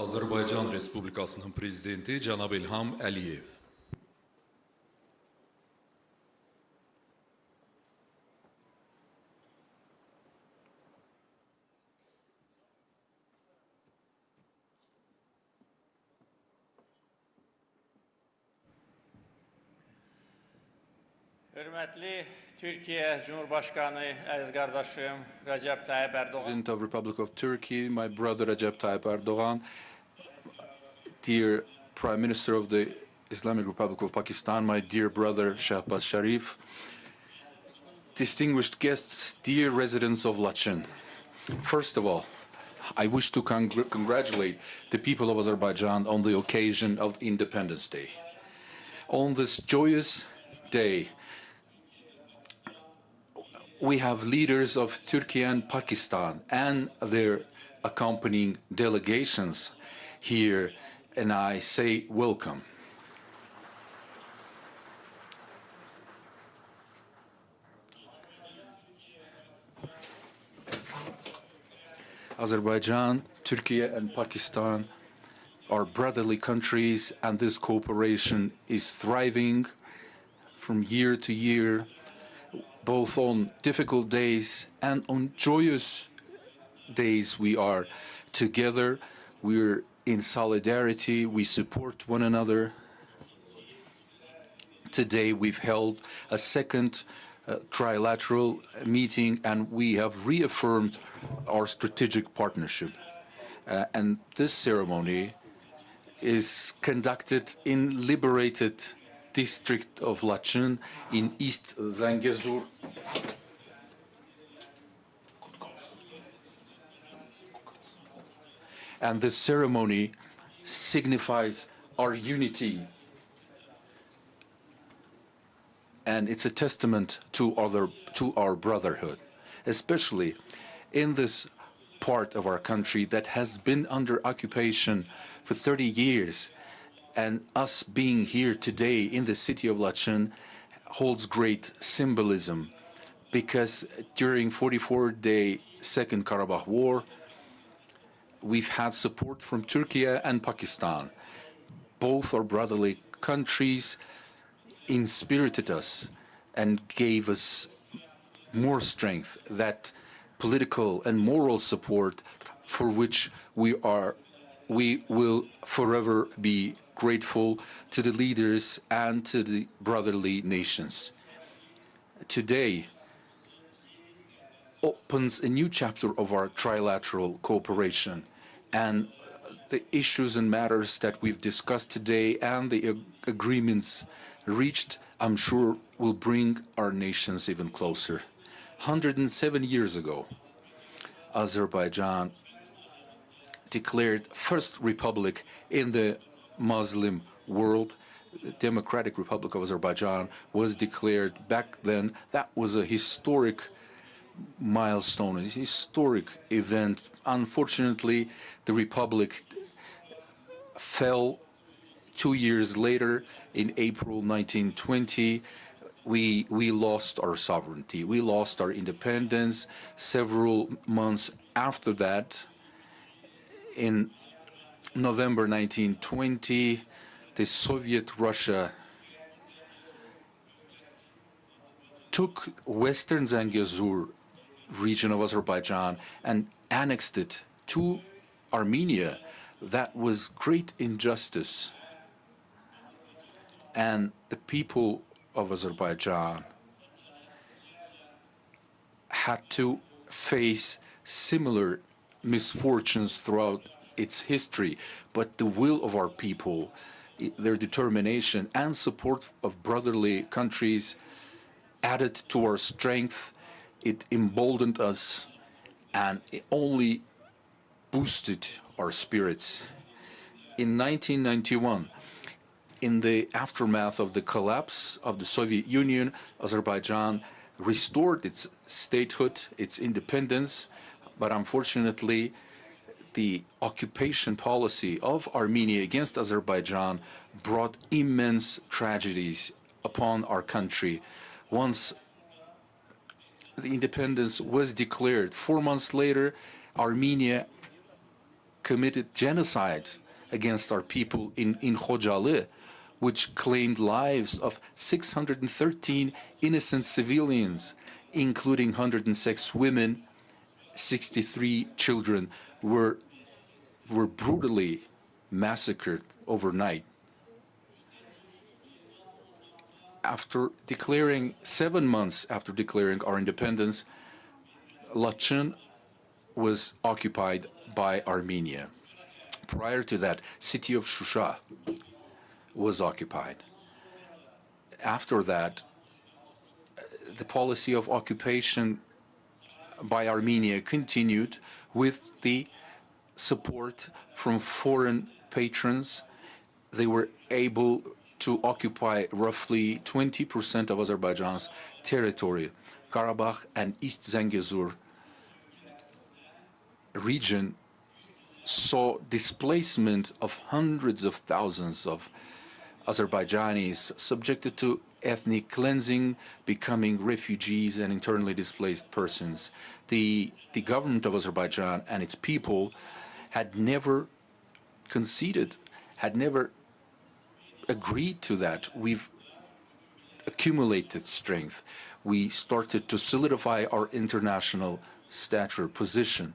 Azərbaycan Respublikasının Prezidenti cənab İlham Əliyev. Hörmətli Türkiye Cumhurbaşkanı əziz qardaşım Recep Tayyip Erdogan. President of Republic of Turkey, my brother Recep Tayyip Erdogan, dear Prime Minister of the Islamic Republic of Pakistan, my dear brother Shehbaz Sharif, distinguished guests, dear residents of Laçın. First of all, I wish to congratulate the people of Azerbaijan on the occasion of Independence Day. On this joyous day, we have leaders of Turkey and Pakistan and their accompanying delegations here, and I say welcome. Azerbaijan, Turkey, and Pakistan are brotherly countries, and this cooperation is thriving from year to year, both on difficult days and on joyous days. We are together, we're in solidarity, we support one another. Today we've held a second trilateral meeting, and we have reaffirmed our strategic partnership. And this ceremony is conducted in liberated district of Laçın in East Zangezur. And this ceremony signifies our unity, and it's a testament to our brotherhood, especially in this part of our country that has been under occupation for 30 years. And us being here today in the city of Laçın holds great symbolism, because during 44-day Second Karabakh War, we've had support from Turkey and Pakistan. Both are brotherly countries, inspirited us and gave us more strength, that political and moral support for which we will forever be grateful to the leaders and to the brotherly nations. Today opens a new chapter of our trilateral cooperation, and the issues and matters that we've discussed today and the agreements reached, I'm sure, will bring our nations even closer. 107 years ago, Azerbaijan declared first republic in the Muslim world. The Democratic Republic of Azerbaijan was declared back then. That was a historic milestone, a historic event. Unfortunately, the republic fell 2 years later in April 1920. We lost our sovereignty. We lost our independence. Several months after that, in November 1920, the Soviet Russia took Western Zangezur region of Azerbaijan and annexed it to Armenia. That was great injustice. And the people of Azerbaijan had to face similar misfortunes throughout its history, but the will of our people, their determination and support of brotherly countries added to our strength. It emboldened us, and it only boosted our spirits. In 1991, in the aftermath of the collapse of the Soviet Union, Azerbaijan restored its statehood, its independence, but unfortunately, the occupation policy of Armenia against Azerbaijan brought immense tragedies upon our country. Once the independence was declared, 4 months later, Armenia committed genocide against our people in Khojaly, which claimed lives of 613 innocent civilians, including 106 women, 63 children were brutally massacred overnight. After declaring, 7 months after declaring our independence, Lachin was occupied by Armenia. Prior to that, city of Shusha was occupied. After that, the policy of occupation by Armenia continued with the support from foreign patrons. They were able to occupy roughly 20% of Azerbaijan's territory. Karabakh and East Zangezur region saw displacement of hundreds of thousands of Azerbaijanis subjected to ethnic cleansing, becoming refugees and internally displaced persons. The government of Azerbaijan and its people had never conceded, had never agreed to that. We've accumulated strength. We started to solidify our international stature, position.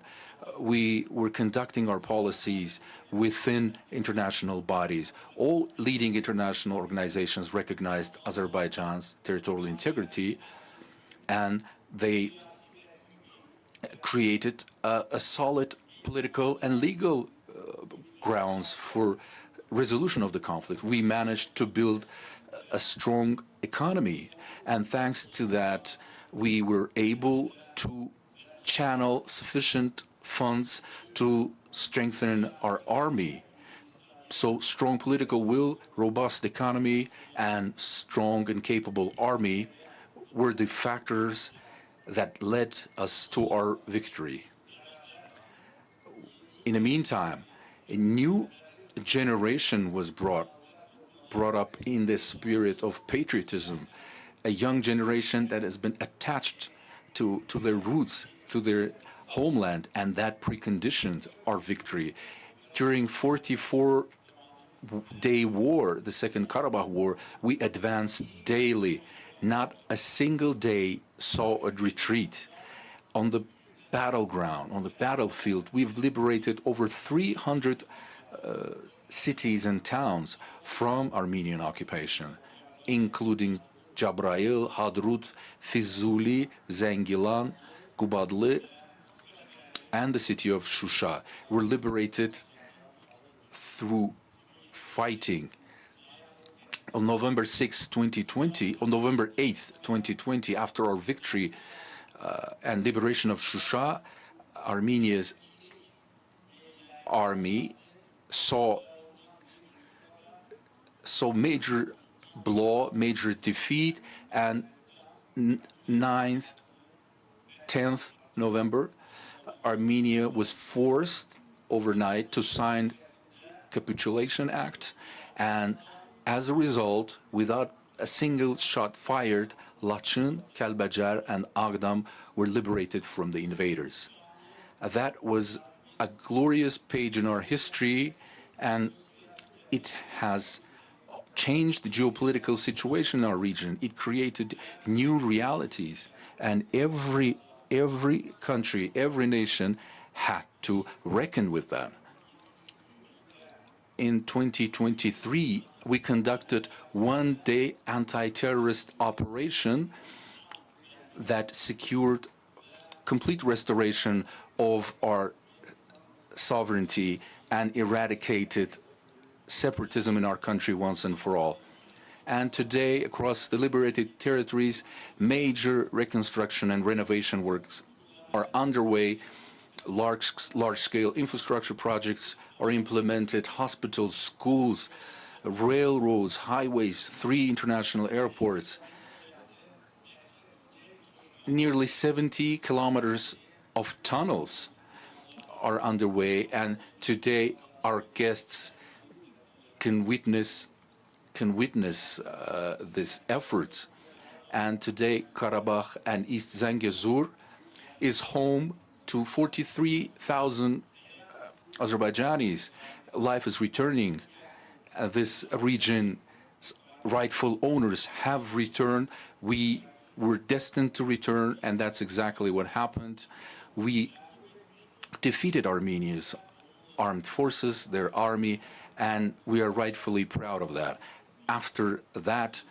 We were conducting our policies within international bodies. All leading international organizations recognized Azerbaijan's territorial integrity, and they created a solid political and legal grounds for resolution of the conflict. We managed to build a strong economy, and thanks to that, we were able to channel sufficient funds to strengthen our army. So strong political will, robust economy, and strong and capable army were the factors that led us to our victory. In the meantime, a new generation was brought up in the spirit of patriotism, a young generation that has been attached to their roots, to their homeland, and that preconditioned our victory. During 44-day war, the Second Karabakh War, we advanced daily. Not a single day saw a retreat. On the battleground, on the battlefield, we've liberated over 300 cities and towns from Armenian occupation, including Jabrayil, Hadrut, Fizuli, Zengilan, Gubadli, and the city of Shusha were liberated through fighting. On November 8th, 2020, after our victory and liberation of Shusha, Armenia's army saw major blow, major defeat, and 9th, 10th November, Armenia was forced overnight to sign Capitulation Act, and as a result, without a single shot fired, Lachin, Kalbajar, and Agdam were liberated from the invaders. That was a glorious page in our history, and it has changed the geopolitical situation in our region. It created new realities, and every country, every nation had to reckon with that. In 2023, we conducted one-day anti-terrorist operation that secured complete restoration of our sovereignty and eradicated separatism in our country once and for all. And today, across the liberated territories, major reconstruction and renovation works are underway. Large-scale infrastructure projects are implemented, hospitals, schools, railroads, highways, 3 international airports. Nearly 70 kilometers of tunnels are underway, and today our guests can witness this effort. And today, Karabakh and East Zangezur is home to 43,000 Azerbaijanis, life is returning. This region's rightful owners have returned. We were destined to return, and that's exactly what happened. We defeated Armenia's armed forces, their army, and we are rightfully proud of that. After that,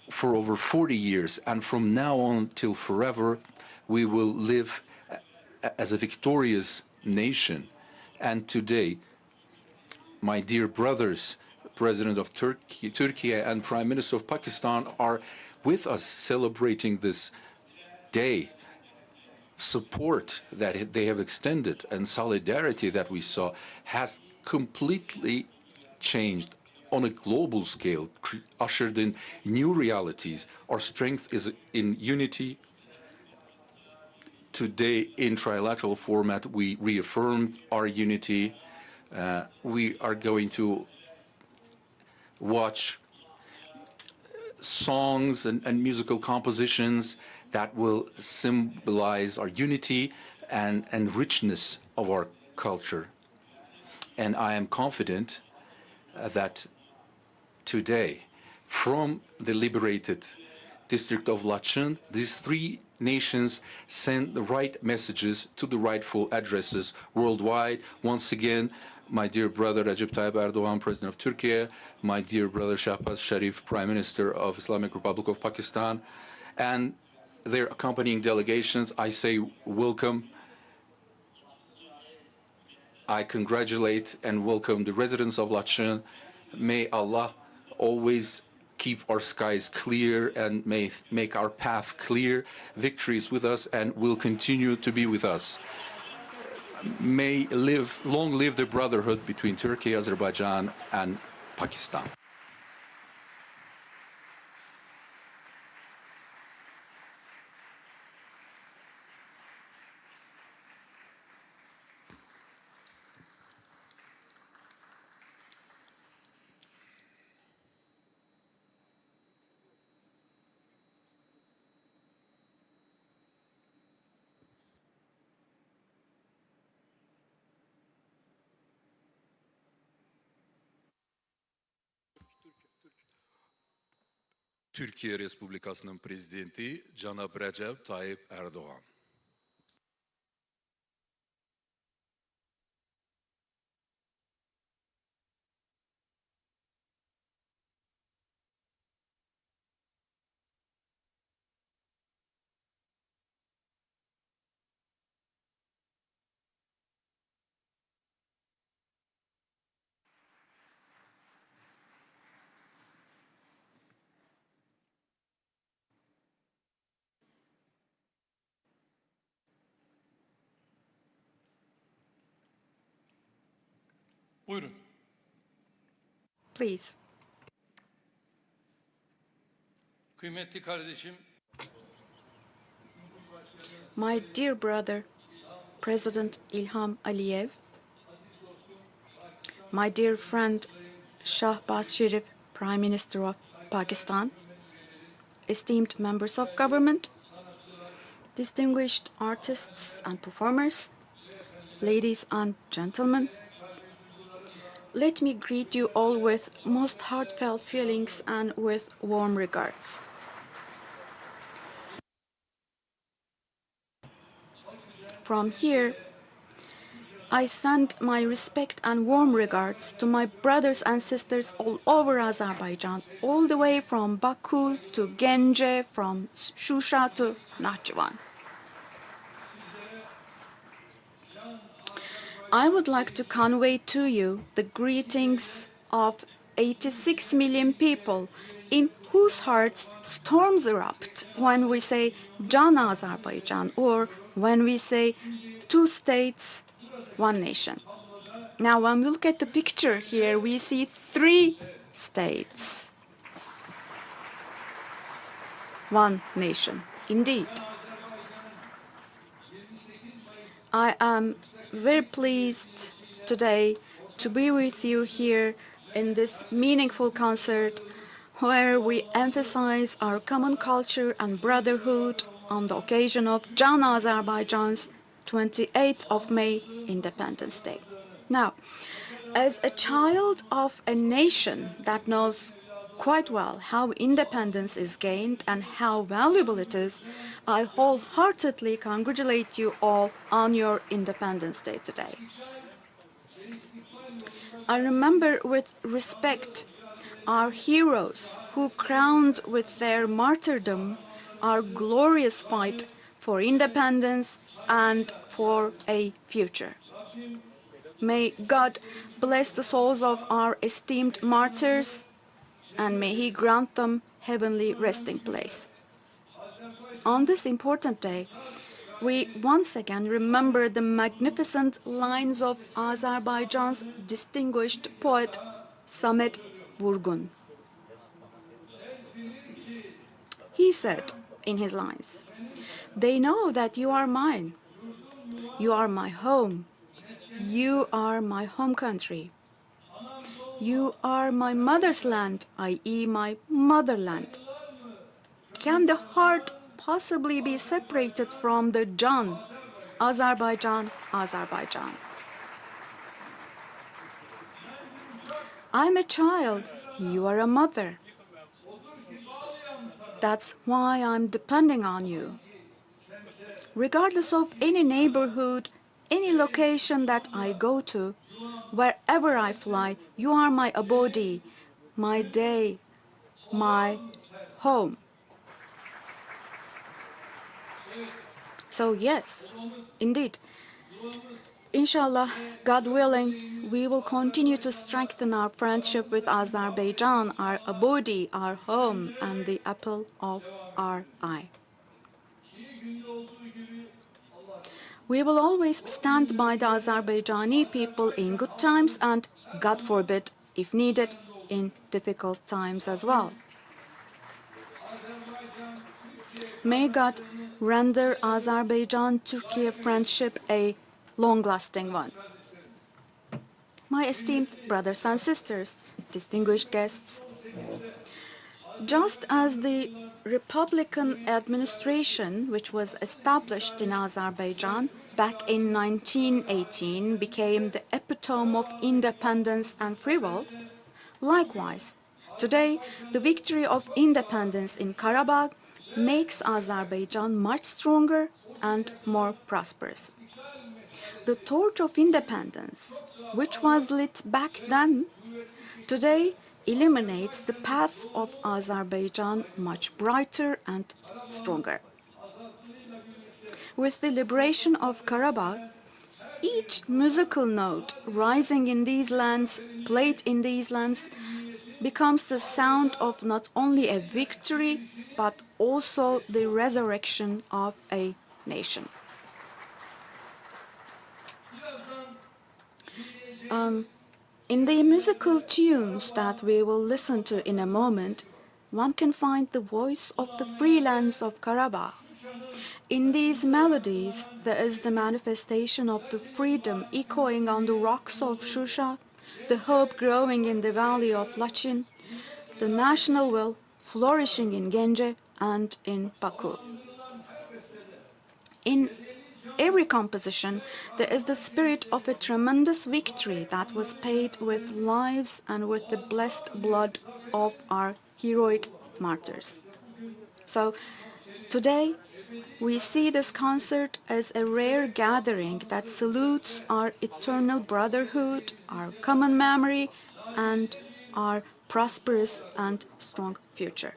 for over 40 years, and from now on till forever, we will live as a victorious nation. And today, my dear brothers, President of Turkey and Prime Minister of Pakistan are with us celebrating this day. Support that they have extended and solidarity that we saw has completely changed on a global scale, ushered in new realities. Our strength is in unity. Today, in trilateral format, we reaffirmed our unity. We are going to watch songs and musical compositions that will symbolize our unity and richness of our culture. And I am confident that today, from the liberated district of Laçın, these three nations send the right messages to the rightful addresses worldwide. Once again, my dear brother Recep Tayyip Erdogan, President of Turkey, my dear brother Shehbaz Sharif, Prime Minister of Islamic Republic of Pakistan, and their accompanying delegations, I say welcome. I congratulate and welcome the residents of Laçın. May Allah always keep our skies clear and may make our path clear. Victory is with us and will continue to be with us. May long live the brotherhood between Turkey, Azerbaijan, and Pakistan. Türkiye Respublikasının prezidenti Cənab Recep Tayyip Erdogan. Buyurun. Please. Kıymetli kardeşim, My dear brother, President İlham Aliyev, my dear friend Shehbaz Sharif, Prime Minister of Pakistan, esteemed members of government, distinguished artists and performers, ladies and gentlemen, let me greet you all with most heartfelt feelings and with warm regards. From here, I send my respect and warm regards to my brothers and sisters all over Azerbaijan, all the way from Baku to Gence, from Shusha to Nakhchivan. I would like to convey to you the greetings of 86 million people in whose hearts storms erupt when we say Can Azerbaijan, or when we say two states, one nation. Now, when we look at the picture here, we see three states, one nation. Indeed, I am very pleased today to be with you here in this meaningful concert where we emphasize our common culture and brotherhood on the occasion of Can Azerbaijan's 28th of May, Independence Day. Now, as a child of a nation that knows quite well how independence is gained and how valuable it is, I wholeheartedly congratulate you all on your Independence Day today. I remember with respect our heroes who crowned with their martyrdom our glorious fight for independence and for a future. May God bless the souls of our esteemed martyrs, and may He grant them heavenly resting place. On this important day, we once again remember the magnificent lines of Azerbaijan's distinguished poet Samet Vurgun. He said in his lines, "They know that you are mine. You are my home. You are my home country. You are my mother's land, i.e. my motherland. Can the heart possibly be separated from the Can? Azerbaijan, Azerbaijan. I'm a child, you are a mother. That's why I'm depending on you. Regardless of any neighborhood, any location that I go to, wherever I fly, you are my abode, my day, my home." So yes, indeed, inshallah, God willing, we will continue to strengthen our friendship with Azerbaijan, our abode, our home, and the apple of our eye. We will always stand by the Azerbaijani people in good times and, God forbid, if needed, in difficult times as well. May God render Azerbaijan-Turkey friendship a long-lasting one. My esteemed brothers and sisters, distinguished guests, just as the Republican administration, which was established in Azerbaijan back in 1918, became the epitome of independence and free will, likewise, today the victory of independence in Karabakh makes Azerbaijan much stronger and more prosperous. The torch of independence, which was lit back then, today illuminates the path of Azerbaijan much brighter and stronger. With the liberation of Karabakh, each musical note rising in these lands, played in these lands, becomes the sound of not only a victory, but also the resurrection of a nation. In the musical tunes that we will listen to in a moment, one can find the voice of the free lands of Karabakh. In these melodies, there is the manifestation of the freedom echoing on the rocks of Shusha, the hope growing in the valley of Lachin, the national will flourishing in Gence and in Baku. In every composition, there is the spirit of a tremendous victory that was paid with lives and with the blessed blood of our heroic martyrs. So, today, we see this concert as a rare gathering that salutes our eternal brotherhood, our common memory, and our prosperous and strong future.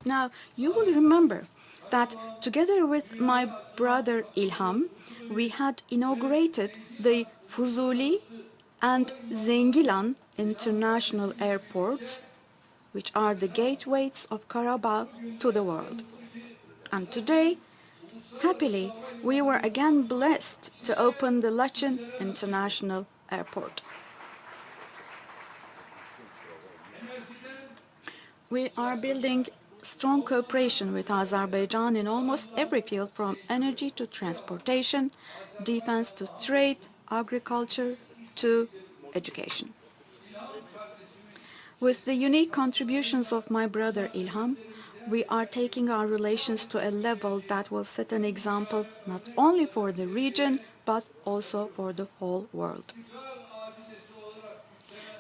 Now, you will remember that together with my brother Ilham, we had inaugurated the Fuzuli and Zengilan international airports, which are the gateways of Karabakh to the world. And today, happily, we were again blessed to open the Lachin International Airport. We are building strong cooperation with Azerbaijan in almost every field, from energy to transportation, defense to trade, agriculture to education. With the unique contributions of my brother Ilham, we are taking our relations to a level that will set an example not only for the region, but also for the whole world.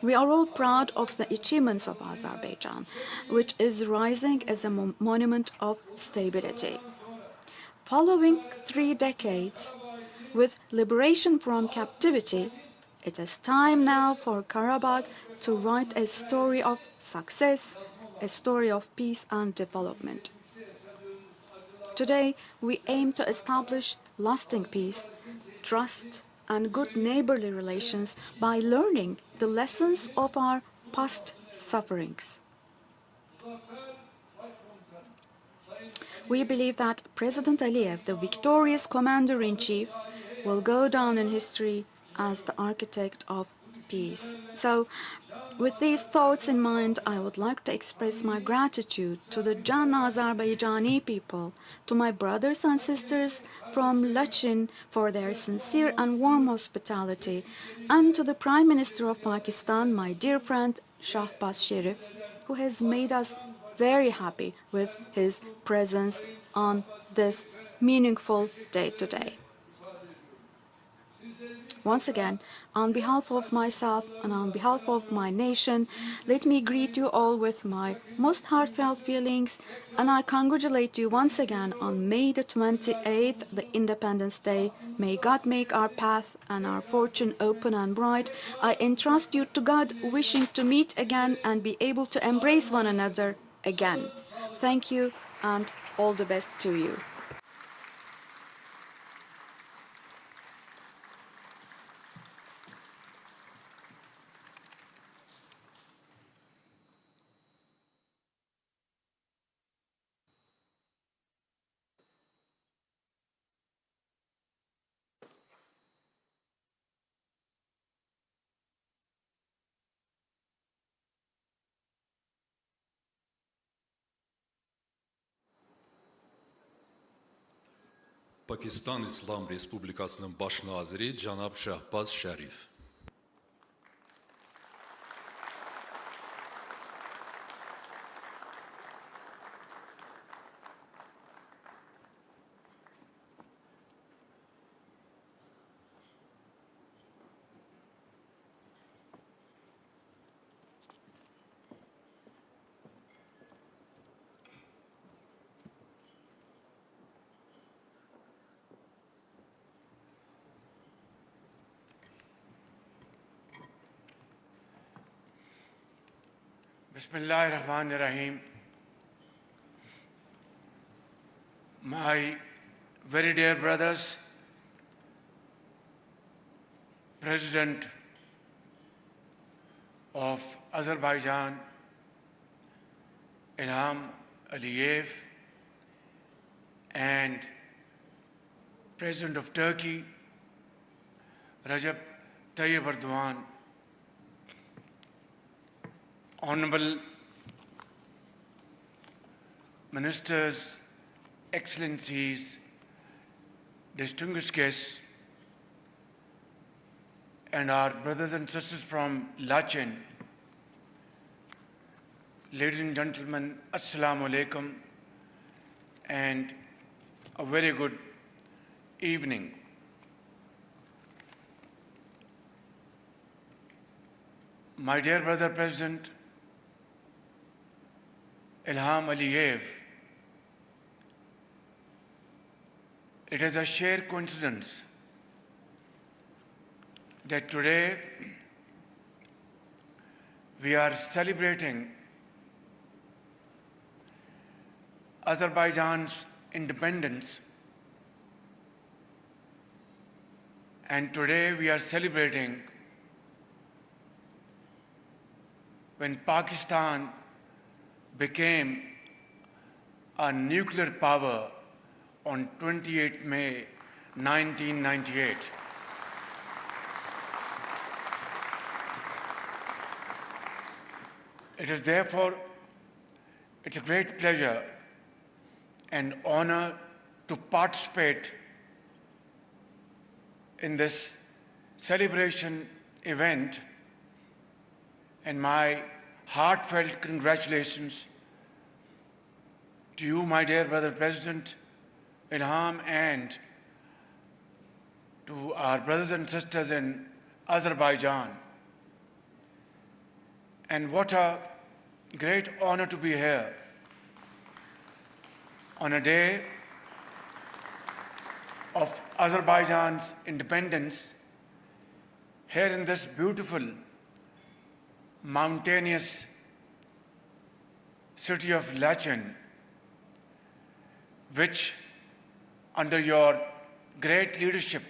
We are all proud of the achievements of Azerbaijan, which is rising as a monument of stability. Following 3 decades with liberation from captivity, it is time now for Karabakh to write a story of success, a story of peace and development. Today, we aim to establish lasting peace, trust, and good neighborly relations by learning the lessons of our past sufferings. We believe that President Aliyev, the victorious commander-in-chief, will go down in history as the architect of peace. So, with these thoughts in mind, I would like to express my gratitude to the Jan Azerbaijani people, to my brothers and sisters from Lachin for their sincere and warm hospitality, and to the Prime Minister of Pakistan, my dear friend Shehbaz Sharif, who has made us very happy with his presence on this meaningful day today. Once again, on behalf of myself and on behalf of my nation, let me greet you all with my most heartfelt feelings, and I congratulate you once again on May the 28th, the Independence Day. May God make our path and our fortune open and bright. I entrust you to God, wishing to meet again and be able to embrace one another again. Thank you and all the best to you. Pakistan İslam Respublikasının baş naziri Cənab Shehbaz Sharif. Bismillahirrahmanirrahim. My very dear brothers, President of Azerbaijan, Aliyev, and President of Turkey, Recep Tayyip Erdogan, Honorable Ministers, Excellencies, distinguished guests, and our brothers and sisters from Lachin, ladies and gentlemen, Assalamu alaikum, and a very good evening. My dear brother President Aliyev, it is a sheer coincidence that today we are celebrating Azerbaijan's independence, and today we are celebrating when Pakistan became a nuclear power on 28 May 1998. It is therefore, it's a great pleasure and honor to participate in this celebration event, and my heartfelt congratulations to you, my dear brother President Ilham, and to our brothers and sisters in Azerbaijan. And what a great honor to be here on a day of Azerbaijan's independence, here in this beautiful, mountainous city of Lachen, which, under your great leadership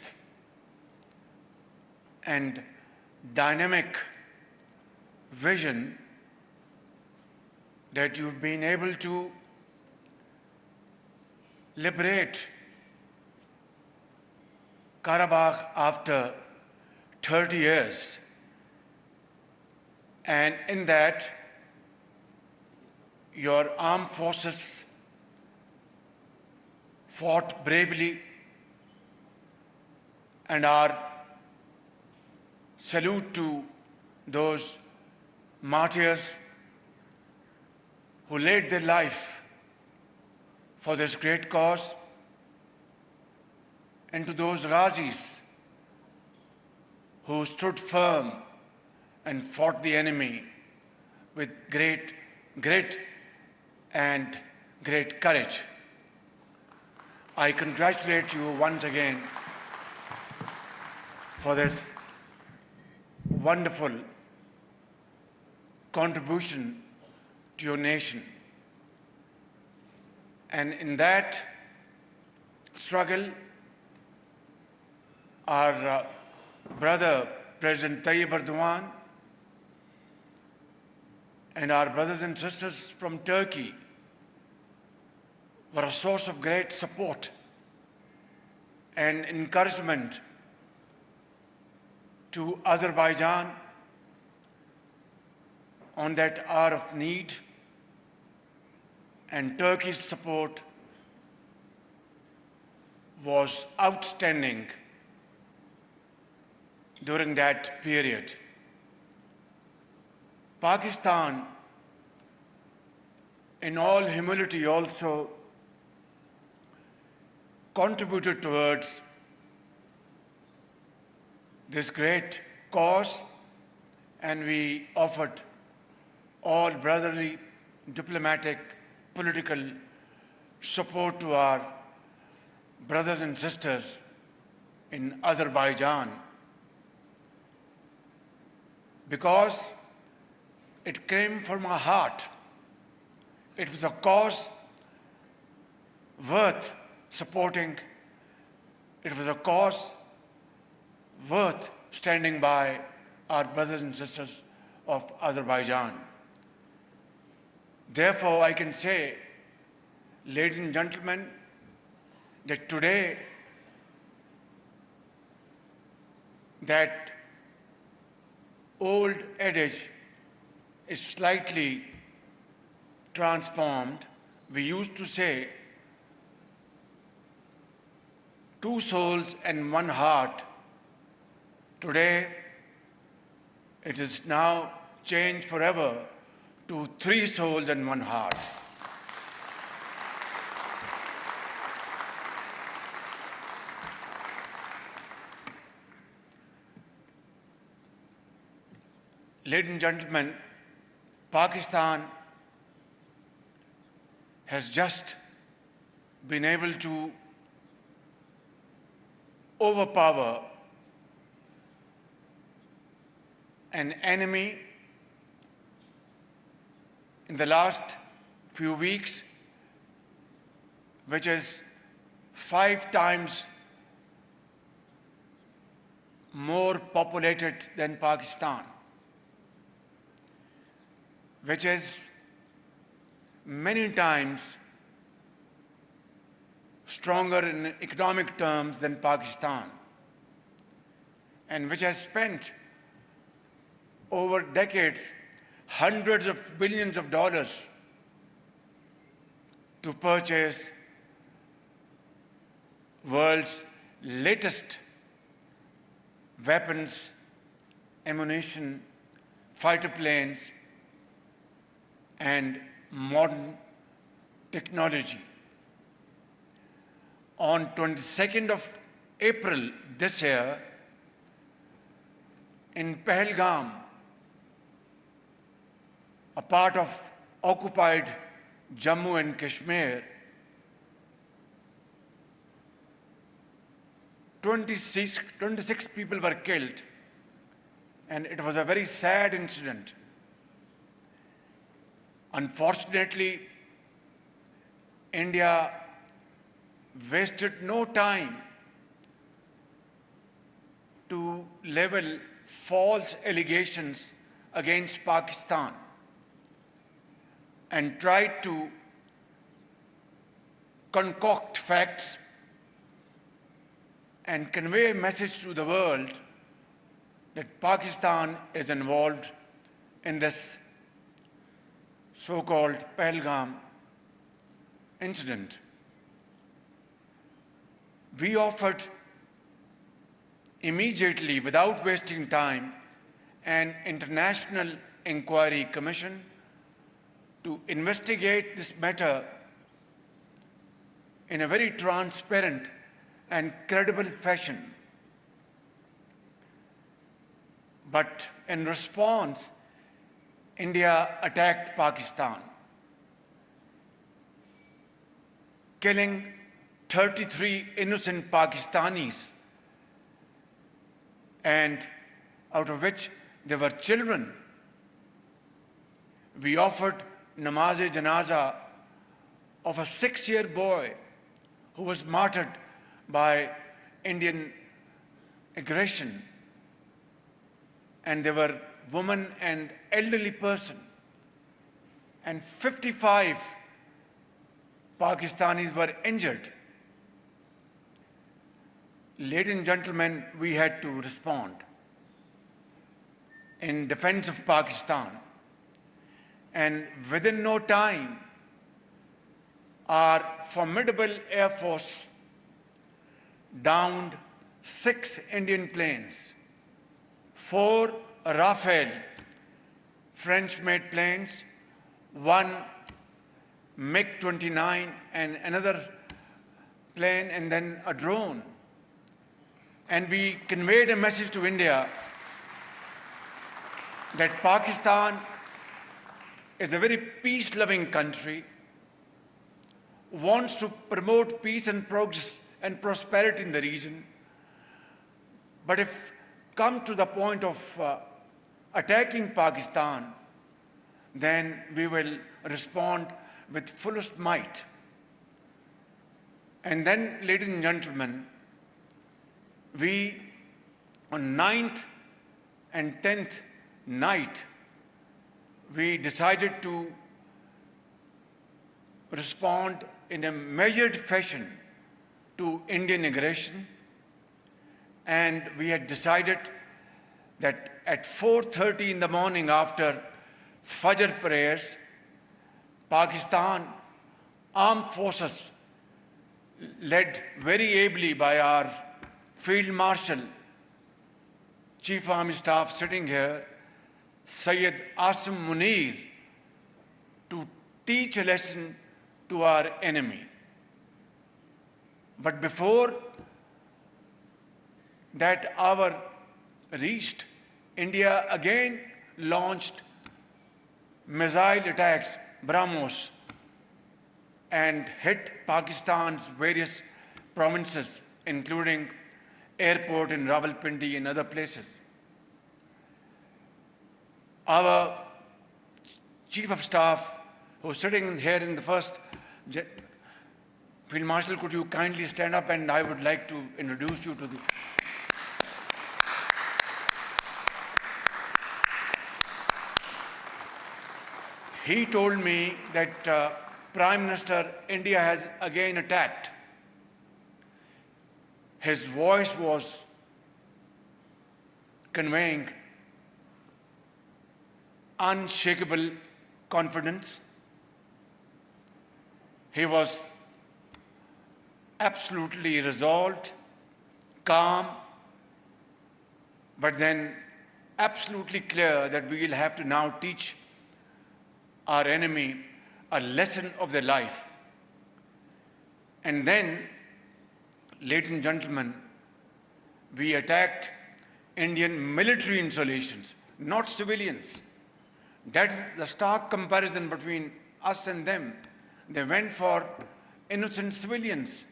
and dynamic vision, that you've been able to liberate Karabakh after 30 years. And in that, your armed forces fought bravely, and our salute to those martyrs who laid their life for this great cause, and to those Ghazis who stood firm and fought the enemy with great grit and great courage. I congratulate you once again for this wonderful contribution to your nation. And in that struggle, our brother, President Tayyip Erdogan, and our brothers and sisters from Turkey were a source of great support and encouragement to Azerbaijan on that hour of need, and Turkey's support was outstanding during that period. Pakistan, in all humility, also contributed towards this great cause, and we offered all brotherly, diplomatic, political support to our brothers and sisters in Azerbaijan, because it came from our heart. It was a cause worth supporting. It was a cause worth standing by our brothers and sisters of Azerbaijan. Therefore, I can say, ladies and gentlemen, that today that old adage is slightly transformed. We used to say, two souls and one heart. Today, it is now changed forever to three souls and one heart. Ladies and gentlemen, Pakistan has just been able to overpower an enemy in the last few weeks, which is 5 times more populated than Pakistan, which is many times stronger in economic terms than Pakistan, and which has spent over decades hundreds of billions of dollars to purchase world's latest weapons, ammunition, fighter planes, and modern technology. On 22nd of April this year, in Pahalgam, a part of occupied Jammu and Kashmir, 26 people were killed, and it was a very sad incident. Unfortunately, India wasted no time to level false allegations against Pakistan and tried to concoct facts and convey a message to the world that Pakistan is involved in this so-called Pahalgam incident. We offered immediately, without wasting time, an international inquiry commission to investigate this matter in a very transparent and credible fashion. But in response, India attacked Pakistan, killing 33 innocent Pakistanis, and out of which there were children. We offered namaz-e-janaza of a 6-year boy who was martyred by Indian aggression, and there were women and elderly person, and 55 Pakistanis were injured. Ladies and gentlemen, we had to respond in defense of Pakistan, and within no time, our formidable Air Force downed 6 Indian planes, 4 Rafale French-made planes, 1 MiG-29 and another plane, and then a drone. And we conveyed a message to India that Pakistan is a very peace-loving country, wants to promote peace and progress and prosperity in the region. But if come to the point of attacking Pakistan, then we will respond with fullest might. And then, ladies and gentlemen, we, on 9th and 10th night, we decided to respond in a measured fashion to Indian aggression, and we had decided that at 4:30 in the morning after Fajr prayers, Pakistan armed forces, led very ably by our Field Marshal, Chief Army Staff sitting here, Syed Asim Munir, to teach a lesson to our enemy. But before that hour reached, India again launched missile attacks, BrahMos, and hit Pakistan's various provinces, including airport in Rawalpindi and other places. Our Chief of Staff, who's sitting here in the first, Field Marshal, could you kindly stand up, and I would like to introduce you to the... He told me that Prime Minister, India has again attacked. His voice was conveying unshakable confidence. He was absolutely resolved, calm, but then absolutely clear that we will have to now teach our enemy a lesson of their life. And then, ladies and gentlemen, we attacked Indian military installations, not civilians. That's the stark comparison between us and them. They went for innocent civilians,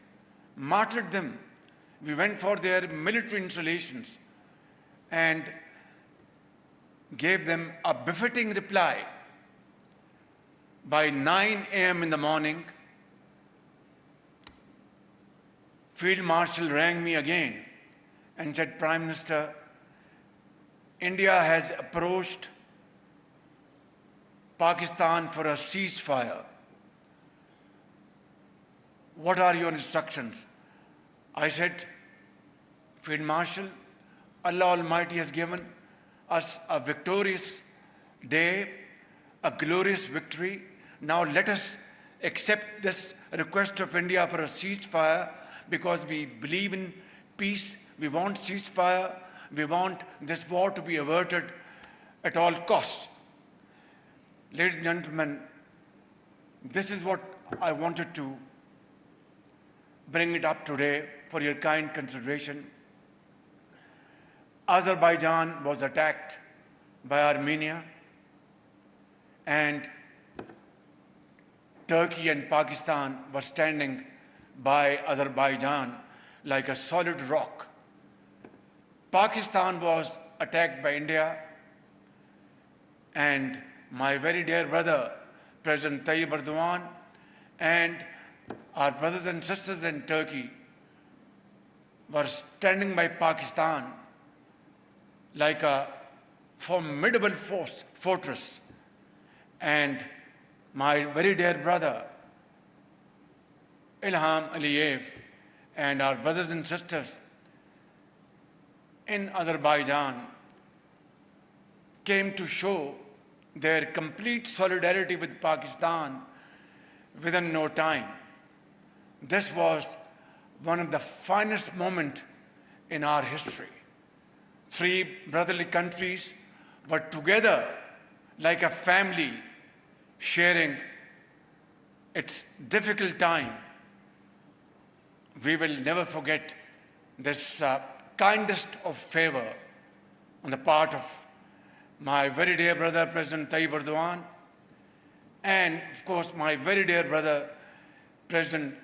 martyred them. We went for their military installations and gave them a befitting reply. By 9 a.m. in the morning, Field Marshal rang me again and said, Prime Minister, India has approached Pakistan for a ceasefire. What are your instructions? I said, Field Marshal, Allah Almighty has given us a victorious day, a glorious victory. Now let us accept this request of India for a ceasefire because we believe in peace. We want ceasefire. We want this war to be averted at all costs. Ladies and gentlemen, this is what I wanted to bring it up today for your kind consideration. Azerbaijan was attacked by Armenia, and Turkey and Pakistan were standing by Azerbaijan like a solid rock. Pakistan was attacked by India, and my very dear brother, President Erdogan, and our brothers and sisters in Turkey were standing by Pakistan like a formidable fortress. And my very dear brother, Aliyev, and our brothers and sisters in Azerbaijan came to show their complete solidarity with Pakistan within no time. This was one of the finest moments in our history. Three brotherly countries were together like a family, sharing its difficult time. We will never forget this kindest of favor on the part of my very dear brother, President Erdogan, and of course my very dear brother, President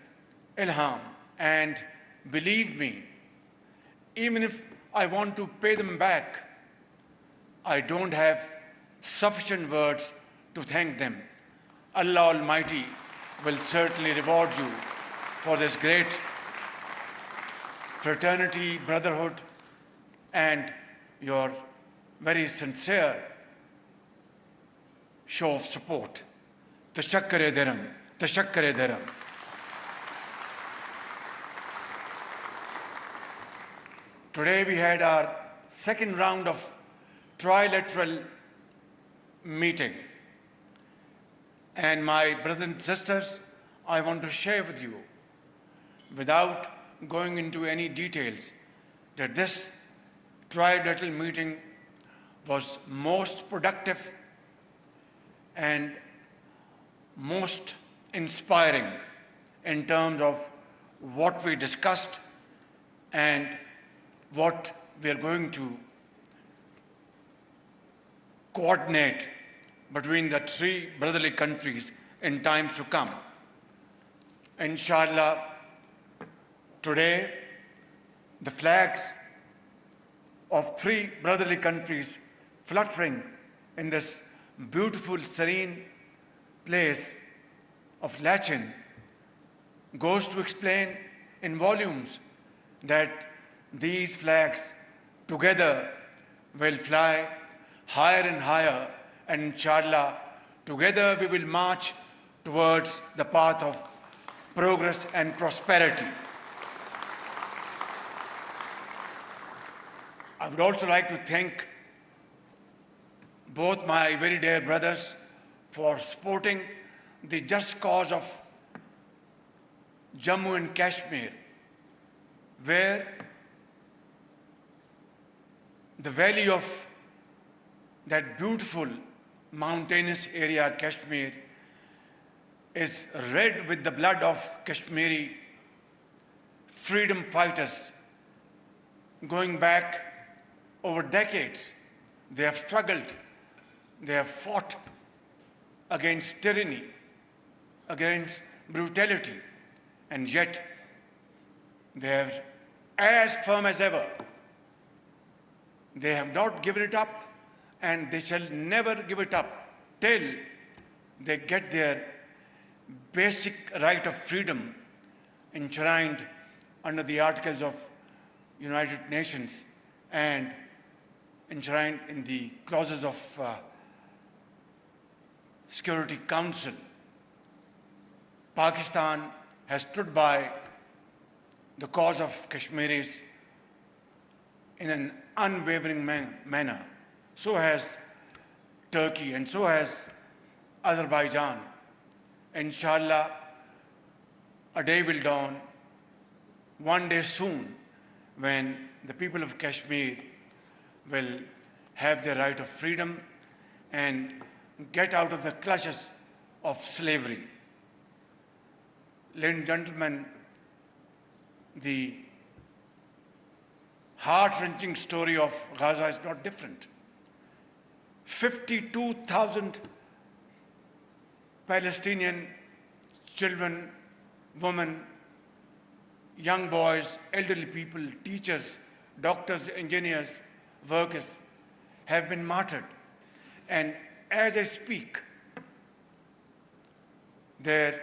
Ilham. And believe me, even if I want to pay them back, I don't have sufficient words to thank them. Allah Almighty will certainly reward you for this great fraternity, brotherhood, and your very sincere show of support. Tashakkar-e diram, tashakkar-e diram. Today we had our second round of trilateral meeting. And my brothers and sisters, I want to share with you, without going into any details, that this trilateral meeting was most productive and most inspiring in terms of what we discussed and what we are going to coordinate between the three brotherly countries in times to come. Inshallah, today, the flags of three brotherly countries fluttering in this beautiful, serene place of Lachin goes to explain in volumes that these flags together will fly higher and higher, and inshallah, together we will march towards the path of progress and prosperity. I would also like to thank both my very dear brothers for supporting the just cause of Jammu and Kashmir, where the valley of that beautiful mountainous area, Kashmir, is red with the blood of Kashmiri freedom fighters going back over decades. They have struggled, they have fought against tyranny, against brutality, and yet they are as firm as ever. They have not given it up, and they shall never give it up till they get their basic right of freedom enshrined under the Articles of United Nations and enshrined in the clauses of Security Council. Pakistan has stood by the cause of Kashmiris in an unwavering manner. So has Turkey, and so has Azerbaijan. Inshallah, a day will dawn, one day soon, when the people of Kashmir will have their right of freedom and get out of the clutches of slavery. Ladies and gentlemen, the heart-wrenching story of Gaza is not different. 52,000 Palestinian children, women, young boys, elderly people, teachers, doctors, engineers, workers have been martyred. And as I speak, their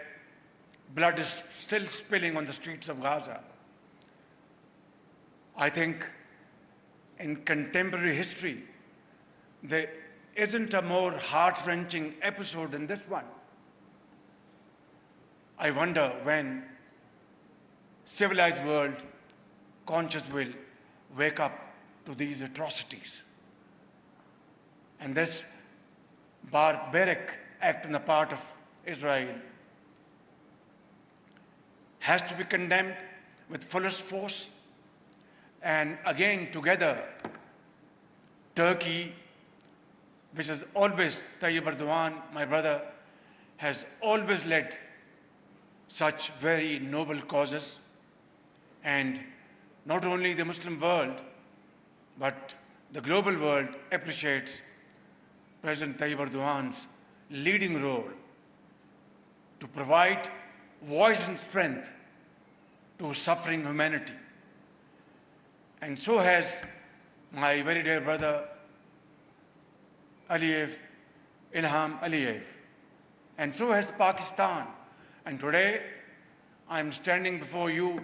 blood is still spilling on the streets of Gaza. I think in contemporary history, there isn't a more heart-wrenching episode than this one. I wonder when civilized world conscious will wake up to these atrocities. And this barbaric act on the part of Israel has to be condemned with fullest force. And again, together, Turkey, which has always, Tayyip Erdogan, my brother, has always led such very noble causes. And not only the Muslim world, but the global world appreciates President Tayyip Erdogan's leading role to provide voice and strength to suffering humanity. And so has my very dear brother Aliyev, Ilham Aliyev. And so has Pakistan. And today, I'm standing before you,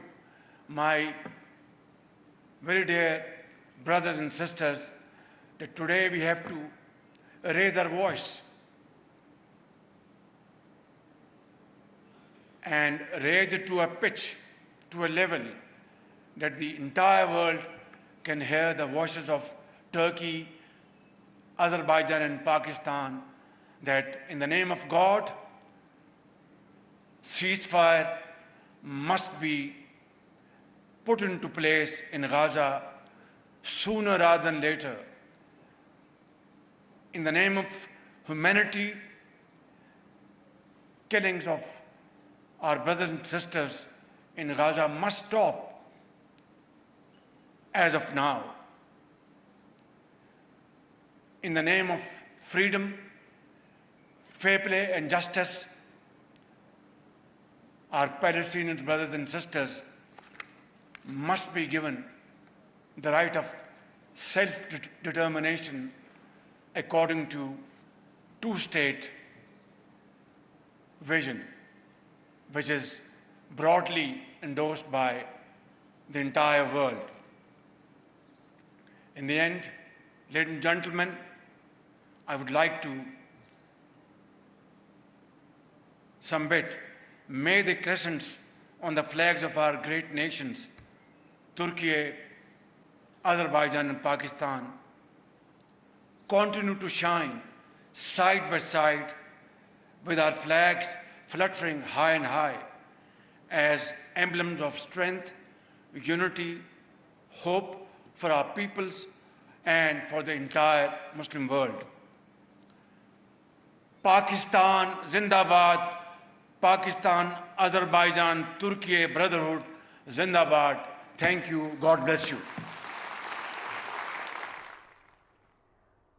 my very dear brothers and sisters, that today we have to raise our voice and raise it to a pitch, to a level that the entire world can hear the voices of Turkey, Azerbaijan, and Pakistan, that in the name of God, ceasefire must be put into place in Gaza sooner rather than later. In the name of humanity, killings of our brothers and sisters in Gaza must stop as of now. In the name of freedom, fair play, and justice, our Palestinian brothers and sisters must be given the right of self-determination according to two-state vision, which is broadly endorsed by the entire world. In the end, ladies and gentlemen, I would like to submit, may the crescents on the flags of our great nations, Turkiye, Azerbaijan, and Pakistan, continue to shine side by side with our flags fluttering high and high as emblems of strength, unity, hope for our peoples and for the entire Muslim world. Pakistan Zindabad, Pakistan, Azerbaijan, Turkiye brotherhood Zindabad. Thank you. God bless you.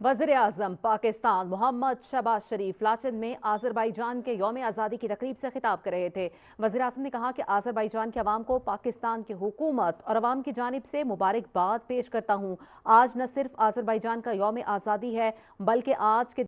वज़ीर-ए-आज़म पाकिस्तान मोहम्मद शहबाज शरीफ लाचन में Azerbaijan के यौम आज़ादी की तकरीब से खिताब कर रहे थे। वज़ीर-ए-आज़म ने कहा कि आज़रबाईजान के अवाम को पाकिस्तान की हुकूमत और अवाम की जानिब से मुबारकबाद पेश करता हूँ। आज न सिर्फ आज़रबाईजान का यौम आज़ादी है बल्कि आज के